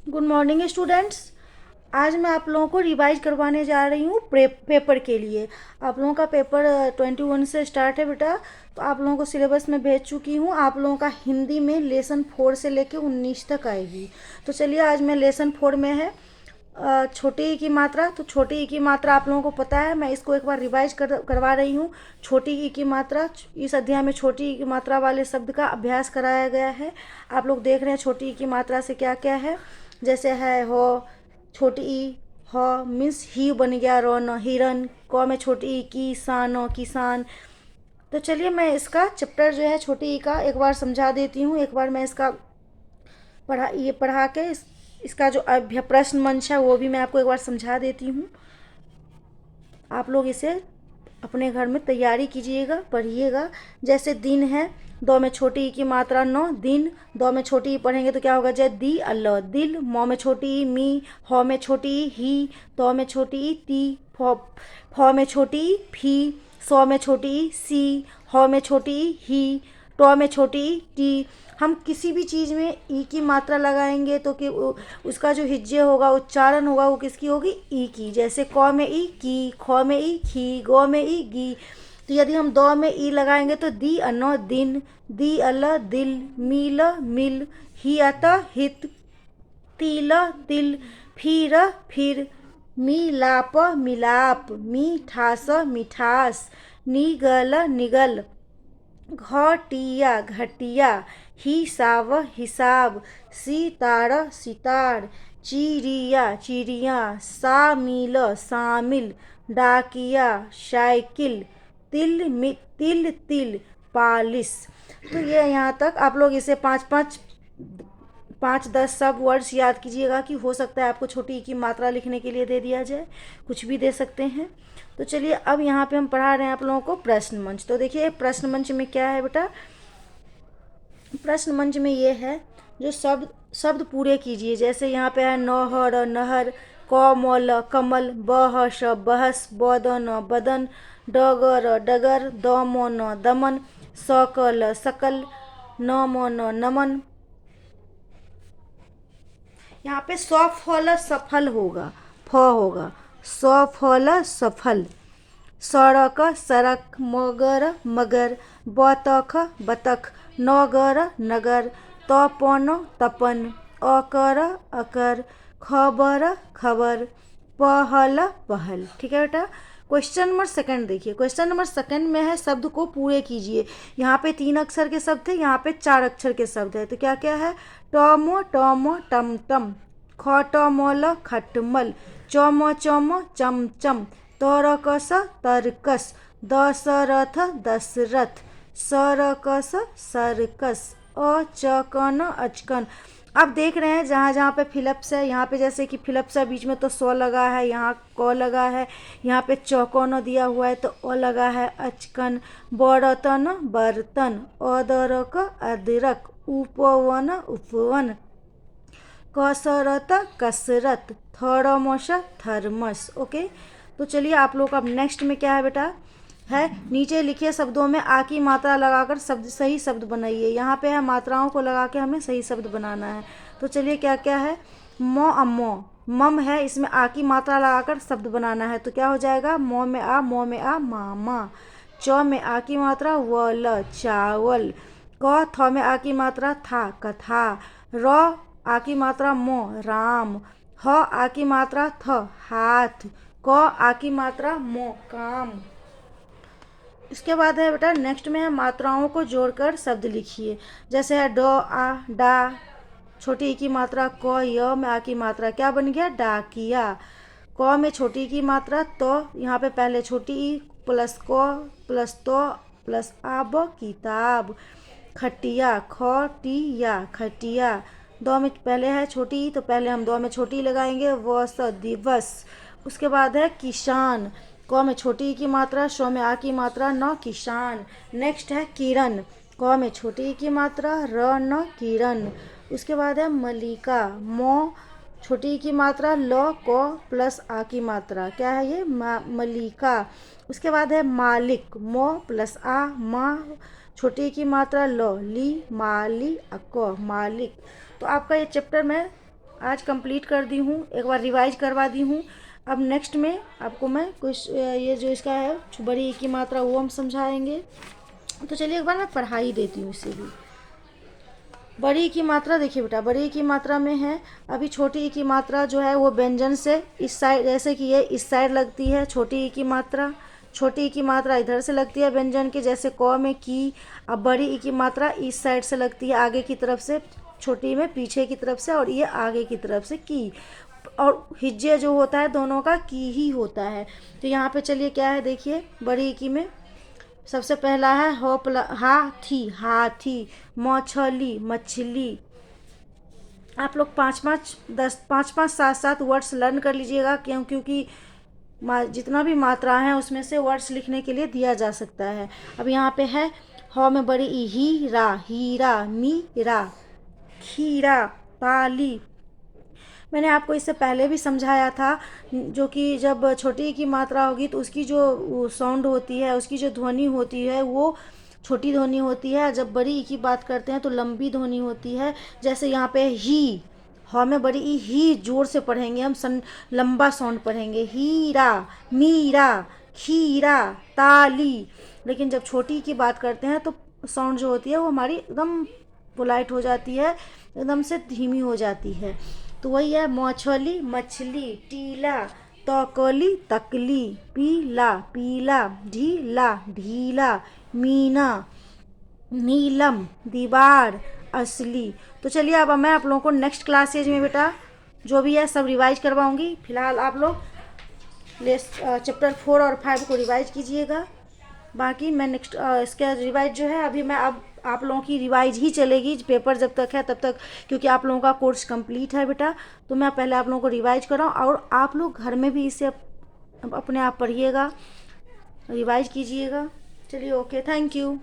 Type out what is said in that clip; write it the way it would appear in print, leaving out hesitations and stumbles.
Good morning students. आज मैं आप लोगों को रिवाइज करवाने जा रही हूँ पेपर के लिए। आप लोगों का पेपर 21 से स्टार्ट है बेटा। तो आप लोगों को सिलेबस में भेज चुकी हूँ। आप लोगों का हिंदी में लेसन 4 से लेके 19 तक आएगी। तो चलिए, आज मैं लेसन 4 में है छोटी ई की मात्रा। तो छोटी ई की मात्रा आप लोगों को पता है, मैं इसको एक बार रिवाइज करवा रही हूँ। छोटी ई की मात्रा, इस अध्याय में छोटी ई की मात्रा वाले शब्द का अभ्यास कराया गया है। आप लोग देख रहे हैं छोटी ई की मात्रा से क्या क्या है। जैसे है हो, छोटी ई ह मीन्स ही बन गया रौन, हिरन। क में छोटी ई की, सान किसान। तो चलिए, मैं इसका चैप्टर जो है छोटी ई का एक बार समझा देती हूँ। एक बार मैं इसका पढ़ा के इसका जो प्रश्न मंच है वो भी मैं आपको एक बार समझा देती हूँ। आप लोग इसे अपने घर में तैयारी कीजिएगा, पढ़िएगा। जैसे दिन है, दो में छोटी ई की मात्रा नौ, दिन। दो में छोटी ई पढ़ेंगे तो क्या होगा, जय दी अल्लाह, दिल। मौ में छोटी ई मी, हौ में छोटी ई ही, तो में छोटी ई ती, फौ में छोटी ई फी, सौ में छोटी ई सी, हौ में छोटी ई ही, टो में छोटी ई टी। हम किसी भी चीज़ में ई की मात्रा लगाएंगे तो कि उसका जो हिज्जे होगा, उच्चारण होगा, वो किसकी होगी, ई की। जैसे क में ई की, ख में ई खी, गौ में ई गी। तो यदि हम दो में ई लगाएंगे तो दी अनो दिन, दी अल दिल, मील मिल, ही अत हित, तिल तिल, फिर फिर, मिलाप मिलाप, मीठास मिठास, निगल निगल, घटिया घटिया, हिसाब हिसाब, सितार सितार, चिड़िया चिड़िया, शामिल शामिल, डाकिया साइकिल, तिल तिल, पालिश। तो ये यहाँ तक आप लोग इसे पाँच पाँच 5-10 सब वर्ड्स याद कीजिएगा कि हो सकता है आपको छोटी ई की मात्रा लिखने के लिए दे दिया जाए, कुछ भी दे सकते हैं। तो चलिए, अब यहाँ पे हम पढ़ा रहे हैं आप लोगों को प्रश्न मंच। तो देखिए, प्रश्न मंच में क्या है बेटा। प्रश्न मंच में ये है, जो शब्द शब्द पूरे कीजिए। जैसे यहाँ पे है नौहर नहर, कौमल कमल, बहस बहस, बदन बदन, डगर डगर, दमन दमन, सकल सकल, नमन नमन। यहाँ पे सफल सफल होगा, फ होगा, सफल सफल। सड़क सड़क, मगर मगर, बतख बतख, नगर नगर, तपन तपन, अकर अकर, खबर खबर, पहल पहल। ठीक है बेटा। क्वेश्चन नंबर सेकंड देखिए। क्वेश्चन नंबर सेकंड में है, शब्द को पूरे कीजिए। यहाँ पे 3 अक्षर के शब्द थे, यहाँ पे 4 अक्षर के शब्द है। तो क्या क्या है, टम टम टम टम, खटमल खटमल, चम चम चमचम, तरकस तरकस, दशरथ दशरथ, सरकस सरकस, अचकन अचकन। आप देख रहे हैं जहाँ जहाँ पे फिलप्स है, यहाँ पे जैसे कि फिलप्स है बीच में तो स लगा है, यहाँ क लगा है, यहाँ पे चौकोन दिया हुआ है तो अ लगा है, अचकन। बर्तन बर्तन, अदरक अदरक, उपवन उपवन, कसरत कसरत, थर्मस थर्मस। ओके। तो चलिए, आप लोग का अब नेक्स्ट में क्या है बेटा, है नीचे लिखे शब्दों में आ की मात्रा लगाकर शब्द सही शब्द बनाइए। यहाँ पे है मात्राओं को लगा के हमें सही शब्द बनाना है। तो चलिए, क्या क्या है, मो अमो, मम है, इसमें आ की मात्रा लगाकर शब्द बनाना है। तो क्या हो जाएगा, मो में आ मामा। च में आ की मात्रा वल, चावल। क थ में आ की मात्रा था, कथा। र आ की मात्रा मो, राम। ह आ की मात्रा थ, हाथ। क आ की मात्रा मो, काम। इसके बाद है बेटा, नेक्स्ट में है मात्राओं को जोड़कर शब्द लिखिए। जैसे है ड आ डा, छोटी ई की मात्रा क, य में आ की मात्रा क्या बन गया, डाकिया। क में छोटी ई की मात्रा तो, यहाँ पे पहले छोटी ई प्लस क प्लस तो प्लस आब, किताब। खटिया, खटिया खटिया। दो में पहले है छोटी ई तो पहले हम दो में छोटी लगाएंगे, वस दिवस। उसके बाद है किसान, क में छोटी ई की मात्रा, शो में आ की मात्रा, न किसान। नेक्स्ट है किरण, क में छोटी ई की मात्रा, र न किरण। उसके बाद है मलिका, मो छोटी ई की मात्रा, ल क प्लस आ की मात्रा, क्या है ये, मलिका। उसके बाद है मालिक, मो प्लस आ, मा छोटी ई की मात्रा, ल ली, माली अको, मालिक। तो आपका ये चैप्टर मैं आज कंप्लीट कर दी हूँ, एक बार रिवाइज करवा दी हूँ। अब नेक्स्ट में आपको मैं कुछ ये जो इसका है बड़ी ई की मात्रा वो हम समझाएंगे। तो चलिए एक बार मैं पढ़ा ही देती हूँ इसे भी। बड़ी ई की मात्रा देखिए बेटा, बड़ी ई की मात्रा में है, अभी छोटी ई की मात्रा जो है वो व्यंजन से इस साइड, जैसे कि ये इस साइड लगती है छोटी ई की मात्रा, छोटी ई की मात्रा इधर से लगती है व्यंजन के, जैसे क में की। अब बड़ी ई की मात्रा इस साइड से लगती है आगे की तरफ से, छोटी में पीछे की तरफ से, और ये आगे की तरफ से की। और हिज्जे जो होता है दोनों का की ही होता है। तो यहाँ पे चलिए क्या है देखिए, बड़ी ई की में सबसे पहला है हाथी, हाथी, मछली, मछली। आप लोग 5-5, 10, 5-5, 7-7 वर्ड्स लर्न कर लीजिएगा, क्योंकि जितना भी मात्रा है उसमें से वर्ड्स लिखने के लिए दिया जा सकता है। अब यहाँ पे है ह में बड़ी ई, हीरा, हीरा, मीरा, खीरा, ताली। मैंने आपको इससे पहले भी समझाया था, जो कि जब छोटी की मात्रा होगी तो उसकी जो साउंड होती है, उसकी जो ध्वनि होती है वो छोटी ध्वनि होती है। जब बड़ी ई की बात करते हैं तो लंबी ध्वनि होती है। जैसे यहाँ पे ही, ह में बड़ी ई, ही जोर से पढ़ेंगे हम, लंबा साउंड पढ़ेंगे, हीरा, मीरा, खीरा, ताली। लेकिन जब छोटी की बात करते हैं तो साउंड जो होती है वो हमारी एकदम पोलाइट हो जाती है, एकदम से धीमी हो जाती है। तो वही है, मछली, मछली, टीला, तकली, तकली, पीला, पीला, ढीला, ढीला, मीना, नीलम, दीवार, असली। तो चलिए अब मैं आप लोगों को नेक्स्ट क्लासेज में बेटा जो भी है सब रिवाइज करवाऊंगी। फिलहाल आप लोग चैप्टर 4 और 5 को रिवाइज कीजिएगा। बाकी मैं नेक्स्ट इसका रिवाइज जो है अभी मैं अब आप लोगों की रिवाइज ही चलेगी, पेपर जब तक है तब तक, क्योंकि आप लोगों का कोर्स कंप्लीट है बेटा। तो मैं पहले आप लोगों को रिवाइज कराऊँ, और आप लोग घर में भी इसे अपने आप पढ़िएगा, रिवाइज कीजिएगा। चलिए ओके, थैंक यू।